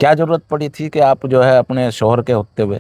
क्या जरूरत पड़ी थी कि आप जो है अपने शोहर के होते हुए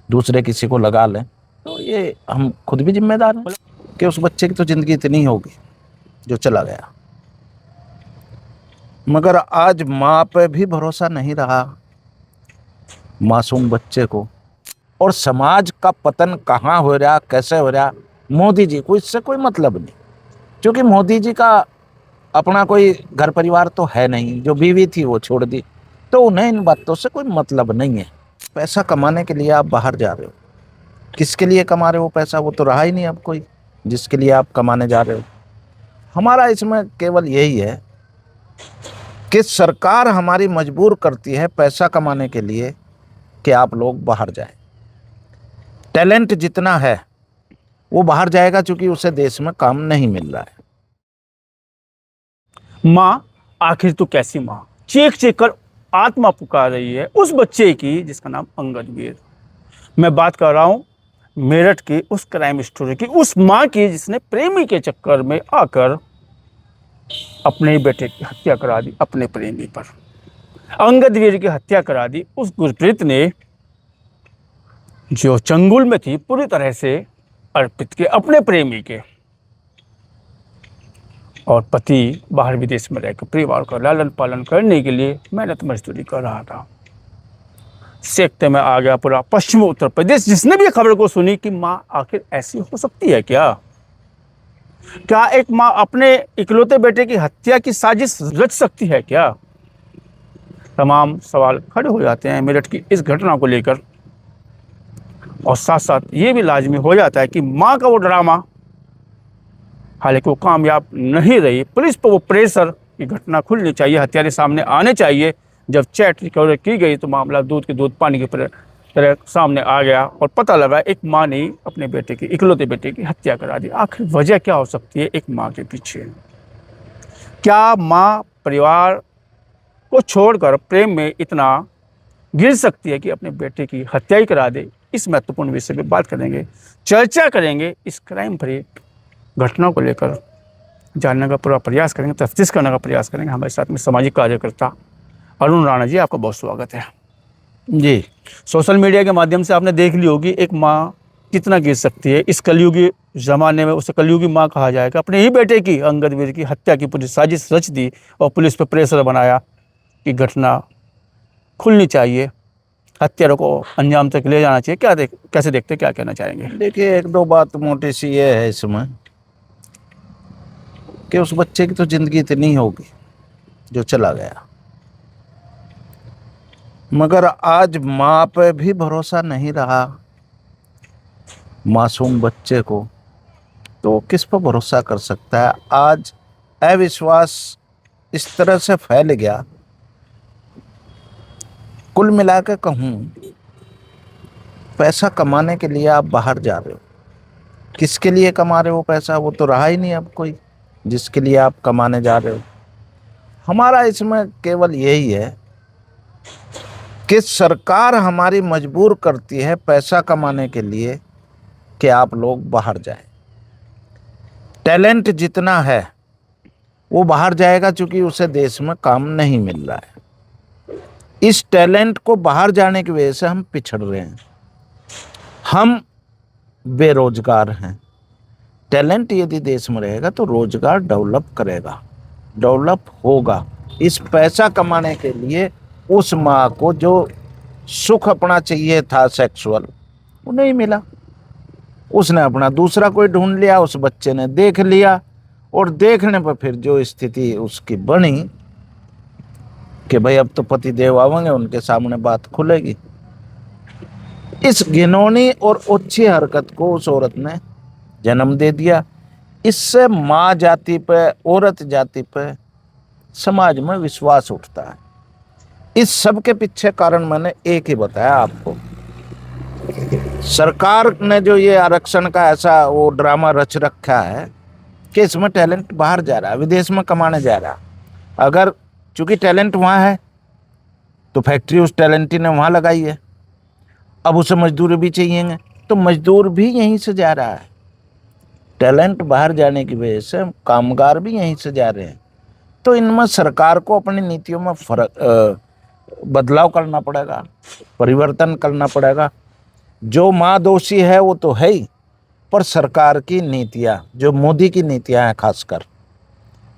दूसरे किसी को लगा लें। तो ये हम खुद भी जिम्मेदार हैं कि उस बच्चे की तो जिंदगी इतनी होगी जो चला गया। मगर आज माँ पे भी भरोसा नहीं रहा, मासूम बच्चे को। और समाज का पतन कहाँ हो रहा, कैसे हो रहा, मोदी जी को इससे कोई मतलब नहीं। क्योंकि मोदी जी का अपना कोई घर परिवार तो है नहीं, जो बीवी थी वो छोड़ दी, तो उन्हें इन बातों से कोई मतलब नहीं है। पैसा कमाने के लिए आप बाहर जा रहे हो, किसके लिए कमा रहे हो पैसा, वो तो रहा ही नहीं अब कोई जिसके लिए आप कमाने जा रहे हो। हमारा इसमें केवल यही है कि सरकार हमारी मजबूर करती है पैसा कमाने के लिए कि आप लोग बाहर जाएं। टैलेंट जितना है वो बाहर जाएगा, क्योंकि उसे देश में काम नहीं मिल रहा है। माँ, आखिर तो कैसी माँ चीख चीख कर आत्मा पुकार रही है उस बच्चे की जिसका नाम अंगद वीर। मैं बात कर रहा हूँ मेरठ की उस क्राइम स्टोरी की, उस माँ की जिसने प्रेमी के चक्कर में आकर अपने ही बेटे की हत्या करा दी अपने प्रेमी पर। अंगद वीर की हत्या करा दी उस गुरप्रीत ने, जो चंगुल में थी पूरी तरह से अर्पित के अपने प्रेमी के। और पति बाहर विदेश में रहकर परिवार का लालन पालन करने के लिए मेहनत मजदूरी कर रहा था। सेकते में आ गया पूरा पश्चिम उत्तर प्रदेश। जिसने भी खबर को सुनी कि माँ आखिर ऐसी हो सकती है क्या? क्या एक माँ अपने इकलौते बेटे की हत्या की साजिश रच सकती है क्या? तमाम सवाल खड़े हो जाते हैं मेरठ की इस घटना को लेकर। और साथ साथ ये भी लाजमी हो जाता है कि माँ का वो ड्रामा, हालांकि वो कामयाब नहीं रही। पुलिस पर वो प्रेशर की घटना खुलनी चाहिए, हत्यारे सामने आने चाहिए। जब चैट रिकवर की गई तो मामला दूध के दूध पानी के तरह सामने आ गया और पता लगा एक माँ ने अपने बेटे की, इकलौते बेटे की हत्या करा दी। आखिर वजह क्या हो सकती है एक माँ के पीछे? क्या माँ परिवार को छोड़कर प्रेम में इतना गिर सकती है कि अपने बेटे की हत्या ही करा दे? इस महत्वपूर्ण विषय पर बात करेंगे, चर्चा करेंगे। इस क्राइम भरी घटना को लेकर जानने का पूरा प्रयास करेंगे, तफ्तीश करने का प्रयास करेंगे। हमारे साथ में सामाजिक कार्यकर्ता अरुण राणा जी, आपका बहुत स्वागत है जी। सोशल मीडिया के माध्यम से आपने देख ली होगी एक माँ कितना गिर सकती है। इस कलयुगी जमाने में उसे कलयुगी माँ कहा जाएगा। अपने ही बेटे की, अंगद वीर की हत्या की पूरी साजिश रच दी और पुलिस पर प्रेशर बनाया कि घटना खुलनी चाहिए, हत्यारों को अंजाम तक ले जाना चाहिए। कैसे देखते, क्या कहना चाहेंगे? देखिए, एक दो बात मोटी सी ये है इसमें कि उस बच्चे की तो जिंदगी इतनी होगी जो चला गया। मगर आज माँ पे भी भरोसा नहीं रहा, मासूम बच्चे को। तो किस पर भरोसा कर सकता है? आज अविश्वास इस तरह से फैल गया। कुल मिलाकर कहूँ, पैसा कमाने के लिए आप बाहर जा रहे हो, किसके लिए कमा रहे हो पैसा, वो तो रहा ही नहीं अब कोई जिसके लिए आप कमाने जा रहे हो। हमारा इसमें केवल यही है कि सरकार हमारी मजबूर करती है पैसा कमाने के लिए कि आप लोग बाहर जाएं। टैलेंट जितना है वो बाहर जाएगा, क्योंकि उसे देश में काम नहीं मिल रहा है। इस टैलेंट को बाहर जाने की वजह से हम पिछड़ रहे हैं, हम बेरोजगार हैं। टैलेंट यदि देश में रहेगा तो रोजगार डेवलप करेगा, डेवलप होगा। इस पैसा कमाने के लिए उस माँ को जो सुख अपना चाहिए था सेक्सुअल, वो नहीं मिला। उसने अपना दूसरा कोई ढूंढ लिया, उस बच्चे ने देख लिया, और देखने पर फिर जो स्थिति उसकी बनी कि भाई अब तो पति देव आवेंगे, उनके सामने बात खुलेगी। इस घिनौनी और ओछी हरकत को उस औरत ने जन्म दे दिया। इससे माँ जाति पे, औरत जाति पे समाज में विश्वास उठता है। इस सब के पीछे कारण मैंने एक ही बताया आपको। सरकार ने जो ये आरक्षण का ऐसा वो ड्रामा रच रखा है कि इसमें टैलेंट बाहर जा रहा है, विदेश में कमाने जा रहा है। अगर चूंकि टैलेंट वहाँ है तो फैक्ट्री उस टैलेंट ने वहाँ लगाई है, अब उसे मजदूर भी चाहिए, तो मजदूर भी यहीं से जा रहा है। टैलेंट बाहर जाने की वजह से कामगार भी यहीं से जा रहे हैं। तो इनमें सरकार को अपनी नीतियों में फर्क बदलाव करना पड़ेगा, परिवर्तन करना पड़ेगा। जो माँ दोषी है वो तो है ही, पर सरकार की नीतियाँ, जो मोदी की नीतियाँ हैं खासकर,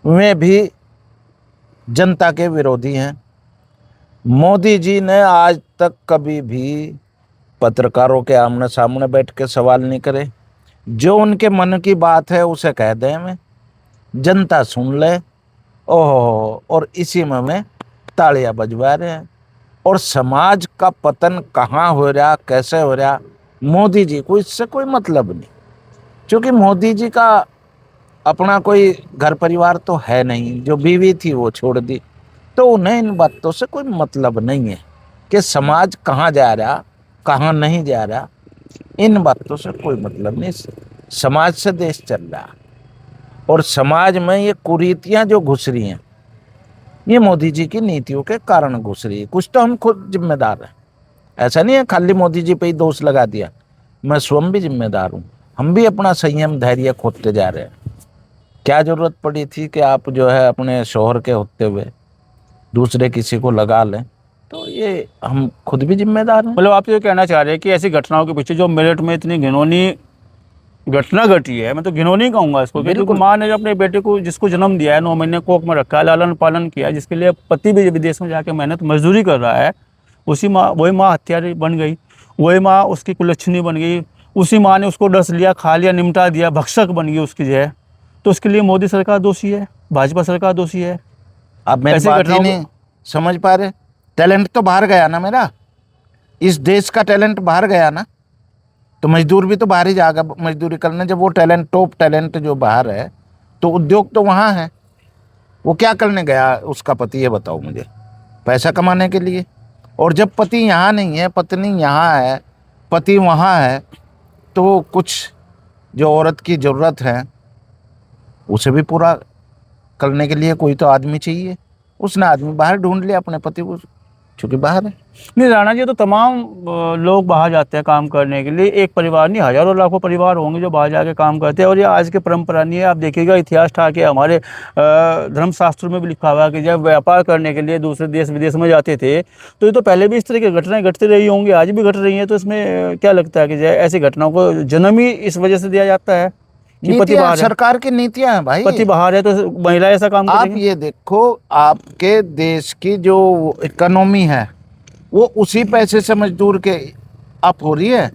वे भी जनता के विरोधी हैं। मोदी जी ने आज तक कभी भी पत्रकारों के आमने सामने बैठ के सवाल नहीं करे। जो उनके मन की बात है उसे कह दें में, जनता सुन ले, ओहो, और इसी में तालियां बजवा रहे हैं। और समाज का पतन कहाँ हो रहा, कैसे हो रहा, मोदी जी को इससे कोई मतलब नहीं, क्योंकि मोदी जी का अपना कोई घर परिवार तो है नहीं, जो बीवी थी वो छोड़ दी, तो उन्हें इन बातों से कोई मतलब नहीं है कि समाज कहाँ जा रहा, कहाँ नहीं जा रहा। इन बातों से कोई मतलब नहीं, समाज से देश चल रहा। और समाज में ये कुरीतियां जो घुस रही हैं, ये मोदी जी की नीतियों के कारण घुस रही है। कुछ तो हम खुद जिम्मेदार हैं, ऐसा नहीं है खाली मोदी जी पे ही दोष लगा दिया। मैं स्वयं भी जिम्मेदार हूँ, हम भी अपना संयम धैर्य खोते जा रहे हैं। क्या जरूरत पड़ी थी कि आप जो है अपने शौहर के होते हुए दूसरे किसी को लगा लें, तो ये हम खुद भी जिम्मेदार हैं। मतलब आप ये कहना चाह रहे हैं कि ऐसी घटनाओं के पीछे जो मेरठ में इतनी घिनौनी घटना घटी है, मैं तो घिनौनी कहूंगा इसको, क्योंकि माँ ने अपने बेटे को, जिसको जन्म दिया है, 9 महीने कोख में रखा है, लालन पालन किया, जिसके लिए पति भी विदेश में जाके मेहनत मजदूरी कर रहा है, उसी माँ, वही माँ हत्यारी बन गई, वही माँ उसकी कुलच्छनी बन गई, उसी माँ ने उसको डस लिया, खा लिया, निमटा दिया, भक्षक बन गई उसकी जय। तो उसके लिए मोदी सरकार दोषी है, भाजपा सरकार दोषी है। आप मेरी बात ही नहीं समझ पा रहे। टैलेंट तो बाहर गया ना मेरा, इस देश का टैलेंट बाहर गया ना, तो मजदूर भी तो बाहर ही जाएगा मजदूरी करने। जब वो टैलेंट, टॉप टैलेंट जो बाहर है, तो उद्योग तो वहाँ है। वो क्या करने गया उसका पति, ये बताओ मुझे, पैसा कमाने के लिए। और जब पति यहाँ नहीं है, पत्नी यहाँ है, पति वहाँ है, तो कुछ जो औरत की ज़रूरत है उसे भी पूरा करने के लिए कोई तो आदमी चाहिए। उसने आदमी बाहर ढूंढ लिया अपने पति को, चूँकि बाहर है। नहीं राणा जी, तो तमाम लोग बाहर जाते हैं काम करने के लिए, एक परिवार नहीं, हजारों लाखों परिवार होंगे जो बाहर जाके काम करते हैं। और ये आज की परंपरा नहीं है। आप देखिएगा, इतिहास था कि हमारे धर्मशास्त्रों में भी लिखा हुआ है कि जब व्यापार करने के लिए दूसरे देश विदेश में जाते थे, तो ये तो पहले भी इस तरह की घटनाएं घटती रही होंगी, आज भी घट रही हैं। तो इसमें क्या लगता है कि ऐसी घटनाओं को जन्म ही इस वजह से दिया जाता है कि पति बाहर है, सरकार की नीतियां हैं भाई। पति बाहर है तो महिला ऐसा काम आप करेंगी। ये देखो, आपके देश की जो इकोनॉमी है वो उसी पैसे से मजदूर के अप हो रही है।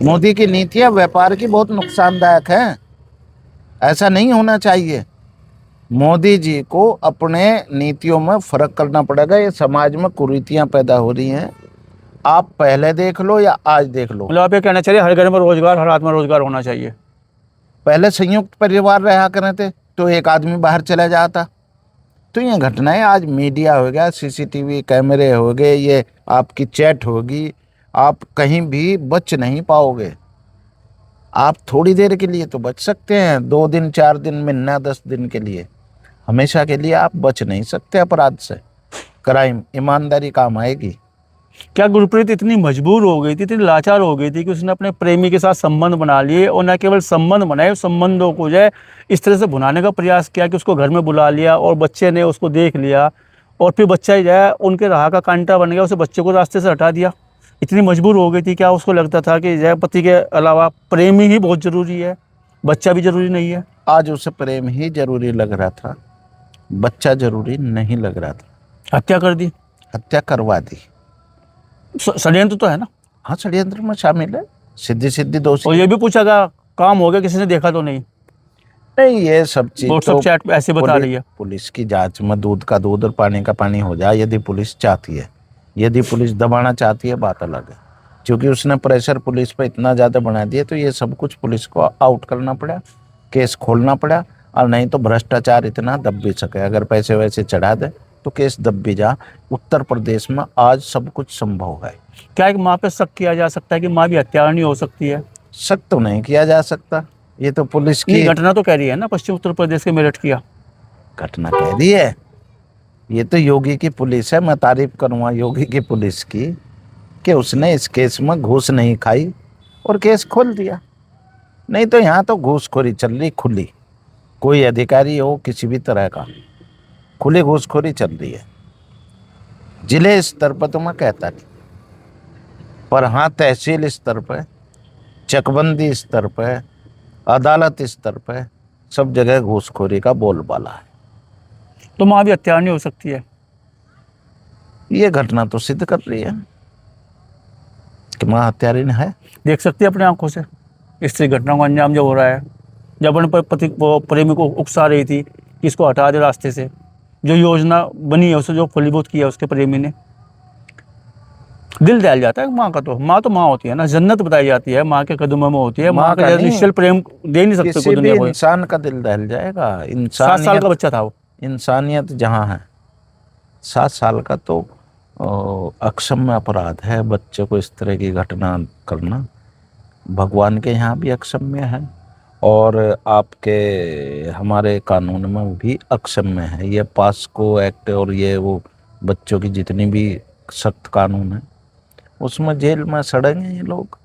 मोदी की नीतियां व्यापार की बहुत नुकसानदायक हैं, ऐसा नहीं होना चाहिए। मोदी जी को अपने नीतियों में फर्क करना पड़ेगा। ये समाज में कुरीतियां पैदा हो रही हैं, आप पहले देख लो या आज देख लो। मतलब आप ये कहना चाहिए हर घर में रोजगार, हर आदमी रोजगार होना चाहिए। पहले संयुक्त परिवार रहा करते थे, तो एक आदमी बाहर चला जाता। तो ये घटनाएं आज मीडिया हो गया, सीसीटीवी कैमरे हो गए, ये आपकी चैट होगी, आप कहीं भी बच नहीं पाओगे। आप थोड़ी देर के लिए तो बच सकते हैं, 2 दिन 4 दिन, महीना 10 दिन के लिए, हमेशा के लिए आप बच नहीं सकते अपराध से। क्राइम, ईमानदारी काम आएगी। क्या गुरप्रीत इतनी मजबूर हो गई थी, इतनी लाचार हो गई थी कि उसने अपने प्रेमी के साथ संबंध बना लिए, और न केवल संबंध बनाए, संबंधों को जो है इस तरह से भुनाने का प्रयास किया कि उसको घर में बुला लिया और बच्चे ने उसको देख लिया, और फिर बच्चा जो है उनके राह का कांटा बन गया, उसे बच्चे को रास्ते से हटा दिया। इतनी मजबूर हो गई थी। क्या उसको लगता था कि जो है पति के अलावा प्रेमी ही बहुत ज़रूरी है, बच्चा भी ज़रूरी नहीं है? आज उसे प्रेम ही जरूरी लग रहा था, बच्चा जरूरी नहीं लग रहा था। हत्या कर दी, हत्या करवा दी। षड्यंत्र तो है ना? हाँ, षड्यंत्र में शामिल है, सीधी सीधी दोषी। और ये भी पूछा गया काम हो गया, किसी ने देखा तो नहीं? नहीं, ये सब चीज व्हाट्सएप चैट ऐसे बता रही है। पुलिस की जांच में दूध का दूध और पानी का पानी हो जाए, यदि पुलिस चाहती है। यदि पुलिस दबाना चाहती है, बात अलग है। क्योंकि उसने प्रेशर पुलिस पे इतना ज़्यादा बना दिया, तो ये सब कुछ पुलिस को आउट करना पड़ा, केस खोलना पड़ा। और नहीं तो भ्रष्टाचार इतना दब भी सके, अगर पैसे वैसे चढ़ा दे तो केस दब भी जा। उत्तर प्रदेश में आज सब कुछ संभव है। क्या एक माँ पे शक किया जा सकता है कि माँ भी हत्यारा नहीं हो सकती है? शक तो नहीं किया जा सकता, ये तो पुलिस की घटना तो कह रही है ना, पश्चिम उत्तर प्रदेश के मेरठ की घटना कह रही है। ये तो योगी की पुलिस है, मैं तारीफ करूँगा योगी की पुलिस की कि उसने इस केस में घूस नहीं खाई और केस खोल दिया। नहीं तो यहाँ तो घूसखोरी चल रही खुली, कोई अधिकारी हो किसी भी तरह का, खुली घूसखोरी चल रही है। जिले स्तर पर तो मैं कहता नहीं, पर हाँ तहसील स्तर पर, चकबंदी स्तर पर, अदालत स्तर पर सब जगह घूसखोरी का बोलबाला है। तो माँ भी हत्यारा नहीं हो सकती है? ये घटना तो सिद्ध कर रही है कि मां हत्यारिन है। देख सकती है अपनी आंखों से इस तरह घटना को अंजाम जब हो रहा है, जब अपने पति वो प्रेमी को उकसा रही थी कि इसको हटा दे रास्ते से, जो योजना बनी है उसे जो फलीभूत किया उसके प्रेमी ने। दिल दहल जाता है माँ का। तो माँ होती है ना, जन्नत बताई जाती है माँ के कदमों में होती है। माँ माँ का का जैसा नहीं, निश्चल प्रेम दे नहीं सकते कोई किसी भी दुनिया को। इंसान का दिल दहल जाएगा। 7 साल का इंसानियत, बच्चा था वो। इंसानियत जहाँ है, 7 साल का तो अक्षम्य अपराध है बच्चे को इस तरह की घटना करना। भगवान के यहाँ भी अक्षम्य है और आपके हमारे कानून में भी अक्षम्य है। ये पास्को एक्ट और ये वो बच्चों की जितनी भी सख्त कानून है उसमें जेल में सड़ेंगे ये लोग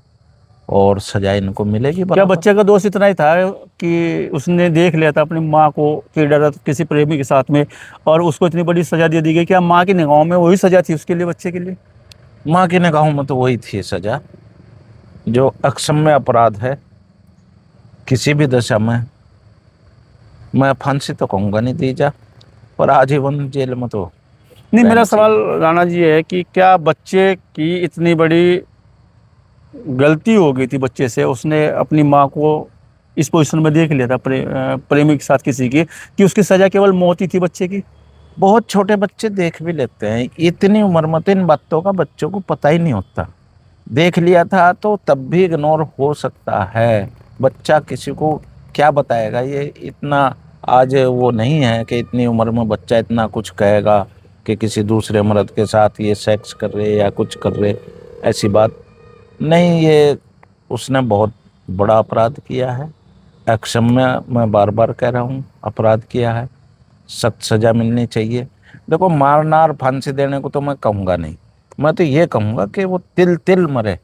और सजा इनको मिलेगी क्या बराबर। बच्चे का दोष इतना ही था कि उसने देख लिया था अपनी माँ को कि डरा किसी प्रेमी के साथ में, और उसको इतनी बड़ी सजा दे दी गई? क्या माँ की निगाहों में वही सजा थी उसके लिए, बच्चे के लिए? माँ की निगाहों में तो वही थी सजा जो अक्षम्य अपराध है। किसी भी दशा में मैं फांसी तो कहूँगा नहीं दी जा, पर आजीवन जेल में तो नहीं, मेरा रहना सवाल चाहिए। राणा जी है कि क्या बच्चे की इतनी बड़ी गलती हो गई थी बच्चे से, उसने अपनी माँ को इस पोजीशन में देख लिया था प्रेमी के साथ किसी की, कि उसकी सजा केवल मौत ही थी बच्चे की? बहुत छोटे बच्चे देख भी लेते हैं। इतनी उम्र में तो इन बातों का बच्चों को पता ही नहीं होता। देख लिया था तो तब भी इग्नोर हो सकता है। बच्चा किसी को क्या बताएगा? ये इतना आज वो नहीं है कि इतनी उम्र में बच्चा इतना कुछ कहेगा कि किसी दूसरे मर्द के साथ ये सेक्स कर रहे या कुछ कर रहे। ऐसी बात नहीं। ये उसने बहुत बड़ा अपराध किया है, अक्षम्य, मैं बार बार कह रहा हूँ, अपराध किया है। सख्त सजा मिलनी चाहिए। देखो मारना और फांसी देने को तो मैं कहूँगा नहीं, मैं तो ये कहूँगा कि वो तिल तिल मरे,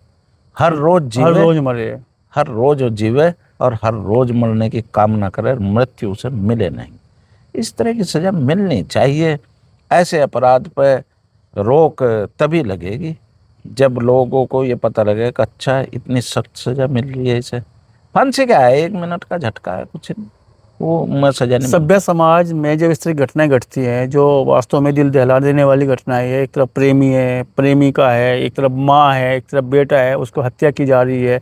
हर रोज हर जीवे, रोज मरे। हर रोज वो जीवे और हर रोज मरने की कामना करे, मृत्यु उसे मिले नहीं। इस तरह की सजा मिलनी चाहिए। ऐसे अपराध पर रोक तभी लगेगी जब लोगों को ये पता लगे कि अच्छा इतनी सख्त सजा मिल रही है इसे। फांसी क्या है, 1 मिनट का झटका है, कुछ नहीं, वो मैं सजा नहीं सभ्य समाज में जब इस तरह की घटनाएं घटती हैं जो वास्तव में दिल दहला देने वाली घटनाएं है, एक तरफ प्रेमी है, प्रेमिका है, एक तरफ माँ है, एक तरफ बेटा है, उसको हत्या की जा रही है,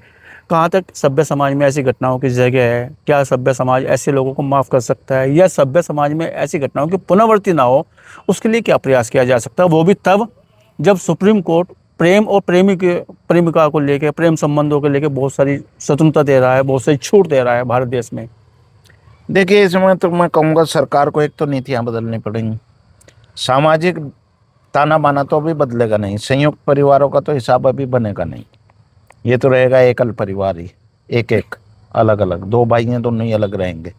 कहाँ तक सभ्य समाज में ऐसी घटनाओं की जगह है? क्या सभ्य समाज ऐसे लोगों को माफ़ कर सकता है, या सभ्य समाज में ऐसी घटनाओं की पुनरावृत्ति ना हो उसके लिए क्या प्रयास किया जा सकता है? वो भी तब जब सुप्रीम कोर्ट प्रेम और प्रेमिका को लेकर, प्रेम संबंधों को लेकर बहुत सारी स्वतंत्रता दे रहा है, बहुत सारी छूट दे रहा है भारत देश में। देखिए इसमें तो मैं कहूँगा सरकार को एक तो नीतियाँ बदलनी पड़ेंगी। सामाजिक ताना बाना तो अभी बदलेगा नहीं, संयुक्त परिवारों का तो हिसाब अभी बनेगा नहीं। ये तो रहेगा एकल परिवार ही, एक एक अलग अलग, 2 भाई हैं दोनों ही अलग रहेंगे।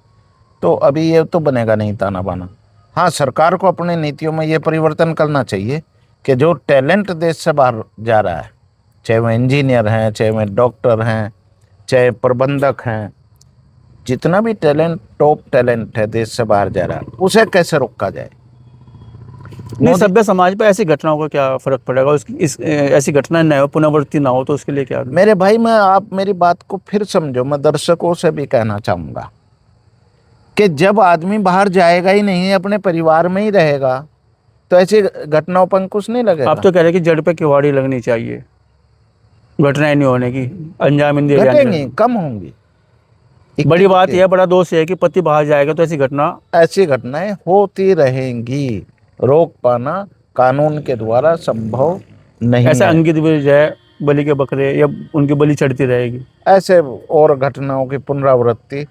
तो अभी ये तो बनेगा नहीं ताना बाना। हाँ सरकार को अपनी नीतियों में ये परिवर्तन करना चाहिए कि जो टैलेंट देश से बाहर जा रहा है, चाहे वो इंजीनियर हैं, चाहे वो डॉक्टर हैं, चाहे प्रबंधक हैं, जितना भी टैलेंट, टॉप टैलेंट है देश से बाहर जा रहा है, उसे कैसे रोका जाए। नहीं, सभ्य समाज पर ऐसी घटनाओं का क्या फर्क पड़ेगा? ऐसी घटनाएं न हो, पुनरावृत्ति ना हो, तो उसके लिए क्या? मेरे भाई, मैं आप मेरी बात को फिर समझो, मैं दर्शकों से भी कहना चाहूंगा कि जब आदमी बाहर जाएगा ही नहीं, अपने परिवार में ही रहेगा, तो ऐसी घटनाओं पर अंकुश नहीं लगेगा। आप तो कह रहे हैं कि जड़ पे किवाड़ी लगनी चाहिए, घटनाएं नहीं होने की, अंजाम इन घटेंगी, कम होंगी। बड़ी बात यह, बड़ा दोष है कि पति बाहर जाएगा तो ऐसी घटनाएं होती रहेंगी। रोक पाना कानून के द्वारा संभव नहीं ऐसा है। अंगित है बलि के बकरे, या उनकी बलि चढ़ती रहेगी। ऐसे और घटनाओं की पुनरावृत्ति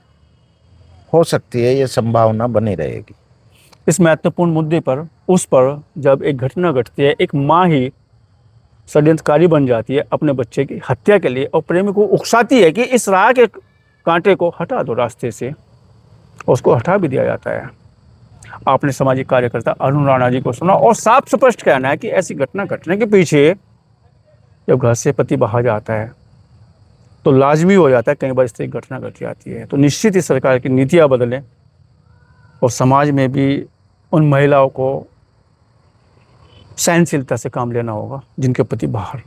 हो सकती है, ये संभावना बनी रहेगी। इस महत्वपूर्ण मुद्दे पर, उस पर जब एक घटना घटती है, एक माँ ही षड्यंत्रकारी बन जाती है अपने बच्चे की हत्या के लिए, और प्रेमी को उकसाती है कि इस राह के कांटे को हटा दो रास्ते से, और उसको हटा भी दिया जाता है। आपने सामाजिक कार्यकर्ता अरुण राणा जी को सुना, और साफ स्पष्ट कहना है कि ऐसी घटना घटने के पीछे जब घर से पति बाहर जाता है तो लाजमी हो जाता है, कई बार इस तरह की घटना घट जाती है, तो निश्चित ही सरकार की नीतियाँ बदलें और समाज में भी उन महिलाओं को सहनशीलता से काम लेना होगा, जिनके प्रति बाहर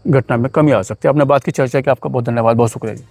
घटना में कमी आ सकती है। आपने बात की, चर्चा की, आपका बहुत धन्यवाद, बहुत शुक्रिया जी।